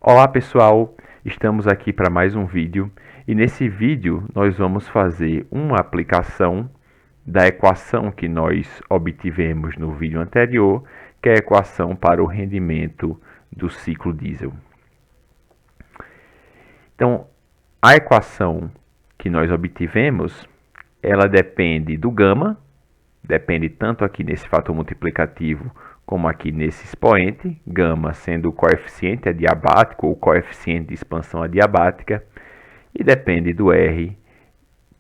Olá pessoal, estamos aqui para mais um vídeo e nesse vídeo nós vamos fazer uma aplicação da equação que nós obtivemos no vídeo anterior, que é a equação para o rendimento do ciclo diesel. Então, a equação que nós obtivemos, ela depende do gama, depende tanto aqui nesse fator multiplicativo como aqui nesse expoente, gama sendo o coeficiente adiabático ou coeficiente de expansão adiabática, e depende do R,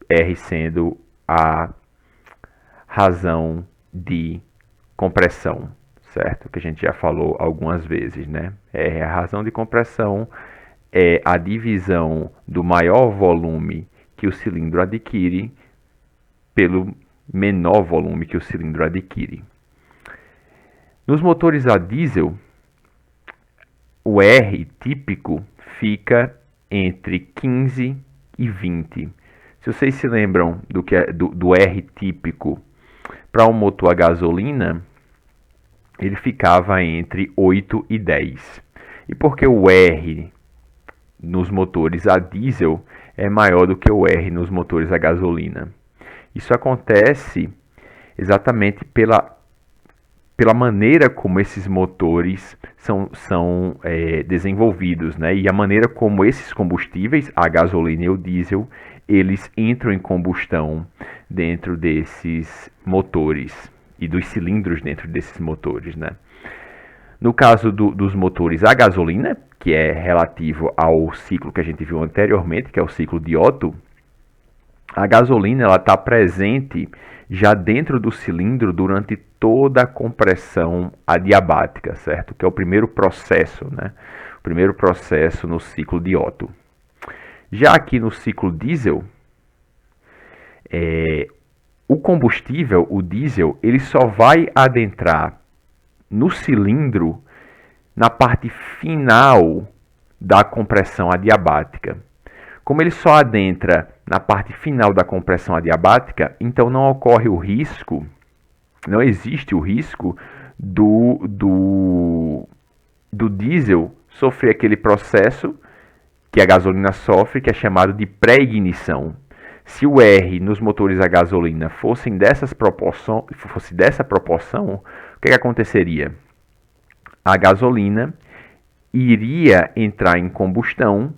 R sendo a razão de compressão, certo? Que a gente já falou algumas vezes, né? R é a razão de compressão, é a divisão do maior volume que o cilindro adquire pelo menor volume que o cilindro adquire. Nos motores a diesel, o R típico fica entre 15 e 20. Se vocês se lembram do R típico para um motor a gasolina, ele ficava entre 8 e 10. E por que o R nos motores a diesel é maior do que o R nos motores a gasolina? Isso acontece exatamente pela maneira como esses motores são desenvolvidos, né? E a maneira como esses combustíveis, a gasolina e o diesel, eles entram em combustão dentro desses motores e dos cilindros dentro desses motores, né? No caso dos motores a gasolina, que é relativo ao ciclo que a gente viu anteriormente, que é o ciclo de Otto, a gasolina está presente já dentro do cilindro durante toda a compressão adiabática, certo? Que é o primeiro processo, né? O primeiro processo no ciclo de Otto. Já aqui no ciclo diesel, o combustível, o diesel, ele só vai adentrar no cilindro na parte final da compressão adiabática. Como ele só adentra na parte final da compressão adiabática, então não ocorre o risco, não existe o risco do diesel sofrer aquele processo que a gasolina sofre, que é chamado de pré-ignição. Se o R nos motores a gasolina fosse dessa proporção, o que aconteceria? A gasolina iria entrar em combustão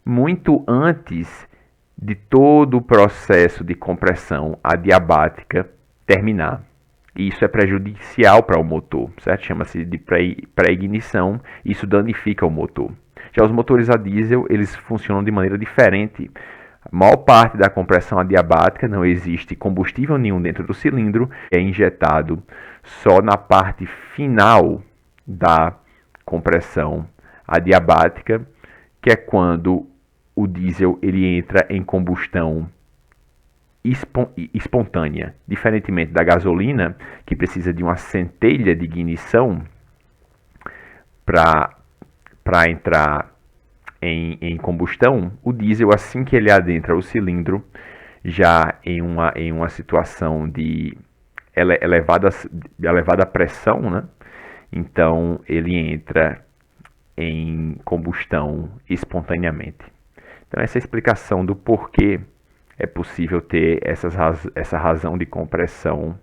muito antes de todo o processo de compressão adiabática terminar. E isso é prejudicial para o motor, certo? Chama-se de pré-ignição, isso danifica o motor. Já os motores a diesel, eles funcionam de maneira diferente. A maior parte da compressão adiabática não existe combustível nenhum dentro do cilindro, é injetado só na parte final da compressão adiabática, que é quando o diesel ele entra em combustão espontânea, diferentemente da gasolina, que precisa de uma centelha de ignição para entrar em combustão. O diesel, assim que ele adentra o cilindro, já em uma situação de elevada pressão, né? Então ele entra em combustão espontaneamente. Então essa é a explicação do porquê é possível ter essa razão de compressão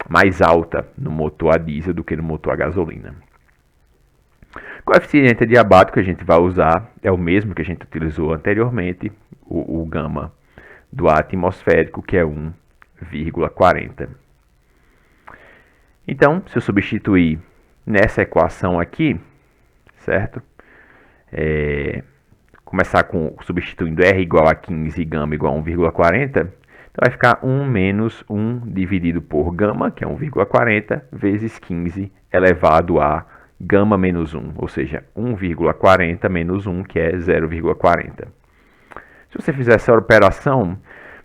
mais alta no motor a diesel do que no motor a gasolina. O coeficiente adiabático que a gente vai usar é o mesmo que a gente utilizou anteriormente, o gama do ar atmosférico, que é 1,40. Então, se eu substituir nessa equação aqui, certo? Começar substituindo R igual a 15 e gama igual a 1,40, então vai ficar 1 menos 1 dividido por gama, que é 1,40, vezes 15 elevado a gama menos 1, ou seja, 1,40 menos 1, que é 0,40. Se você fizer essa operação,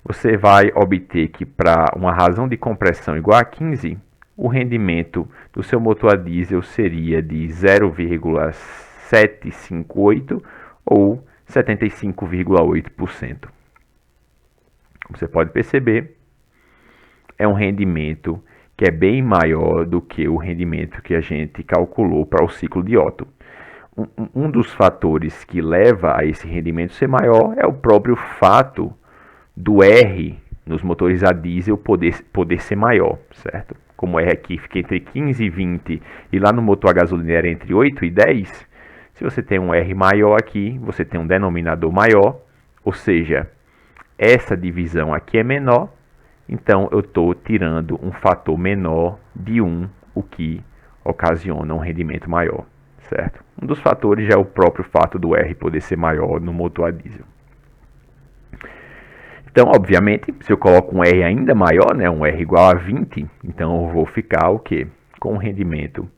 você vai obter que para uma razão de compressão igual a 15, o rendimento do seu motor a diesel seria de 0,758 ou 75,8%. Como você pode perceber, é um rendimento que é bem maior do que o rendimento que a gente calculou para o ciclo de Otto. Um dos fatores que leva a esse rendimento ser maior é o próprio fato do R nos motores a diesel poder ser maior, certo? Como o R aqui fica entre 15 e 20 e lá no motor a gasolina era entre 8 e 10, se você tem um R maior aqui, você tem um denominador maior, ou seja, essa divisão aqui é menor, então eu estou tirando um fator menor de 1, o que ocasiona um rendimento maior, certo? Um dos fatores já é o próprio fato do R poder ser maior no motor a diesel. Então, obviamente, se eu coloco um R ainda maior, né, um R igual a 20, então eu vou ficar o quê? Com um rendimento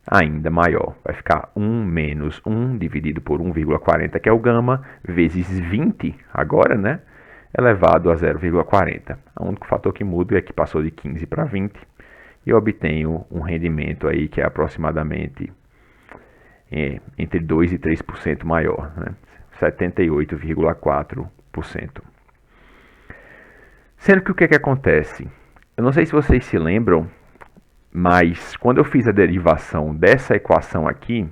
ainda maior. Vai ficar 1 menos 1 dividido por 1,40, que é o gama, vezes 20 agora, né, elevado a 0,40. O único fator que muda é que passou de 15 para 20 e eu obtenho um rendimento aí que é aproximadamente entre 2% e 3% maior, né, 78,4%. Sendo que o que acontece? Eu não sei se vocês se lembram, mas quando eu fiz a derivação dessa equação aqui,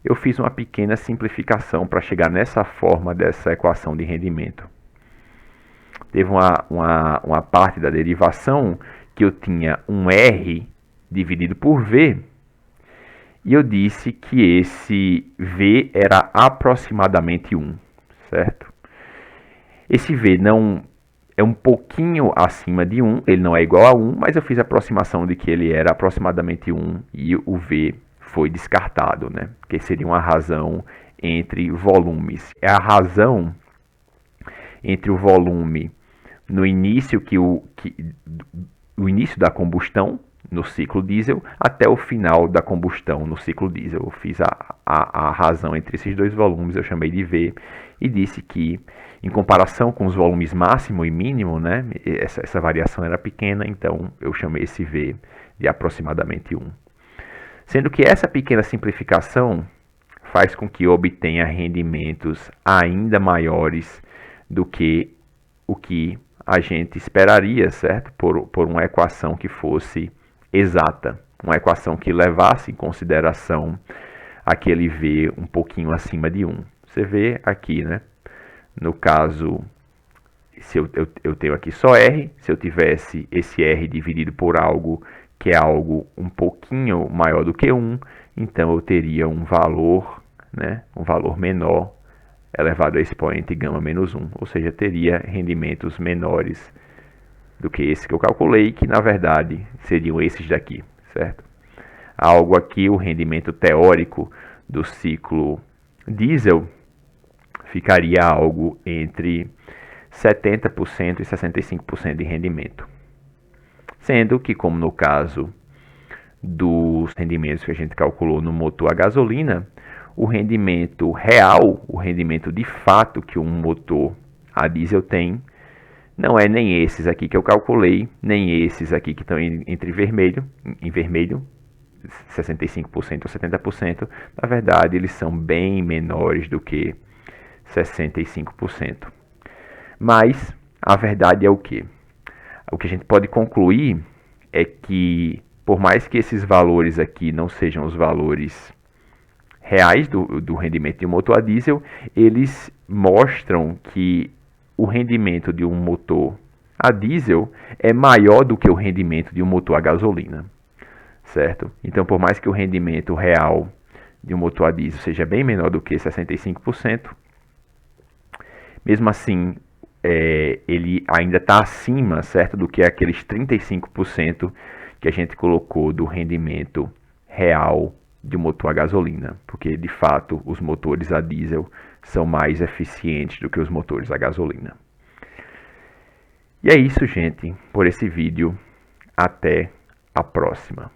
eu fiz uma pequena simplificação para chegar nessa forma dessa equação de rendimento. Teve uma parte da derivação que eu tinha um R dividido por V, e eu disse que esse V era aproximadamente 1, certo? Esse V não é um pouquinho acima de 1, ele não é igual a 1, mas eu fiz a aproximação de que ele era aproximadamente 1 e o V foi descartado, né? Que seria uma razão entre volumes. É a razão entre o volume no início, o início da combustão no ciclo diesel até o final da combustão no ciclo diesel. Eu fiz a razão entre esses dois volumes, eu chamei de V e disse que em comparação com os volumes máximo e mínimo, né, essa variação era pequena, então eu chamei esse V de aproximadamente 1. Sendo que essa pequena simplificação faz com que eu obtenha rendimentos ainda maiores do que o que a gente esperaria, certo? Por uma equação que fosse exata, uma equação que levasse em consideração aquele V um pouquinho acima de 1. Você vê aqui, né? No caso, se eu tenho aqui só R, se eu tivesse esse R dividido por algo que é algo um pouquinho maior do que 1, então eu teria um valor, né, um valor menor elevado a expoente gama menos 1, ou seja, teria rendimentos menores do que esse que eu calculei, que na verdade seriam esses daqui, certo? Algo aqui, o rendimento teórico do ciclo diesel ficaria algo entre 70% e 65% de rendimento. Sendo que, como no caso dos rendimentos que a gente calculou no motor a gasolina, o rendimento real, o rendimento de fato que um motor a diesel tem, não é nem esses aqui que eu calculei, nem esses aqui que estão em vermelho, 65% ou 70%. Na verdade, eles são bem menores do que 65%. Mas a verdade é o quê? O que a gente pode concluir é que, por mais que esses valores aqui não sejam os valores reais do rendimento de um motor a diesel, eles mostram que o rendimento de um motor a diesel é maior do que o rendimento de um motor a gasolina, certo? Então, por mais que o rendimento real de um motor a diesel seja bem menor do que 65%, mesmo assim, ele ainda está acima, certo, do que aqueles 35% que a gente colocou do rendimento real de um motor a gasolina, porque de fato os motores a diesel são mais eficientes do que os motores a gasolina. E é isso, gente, por esse vídeo. Até a próxima.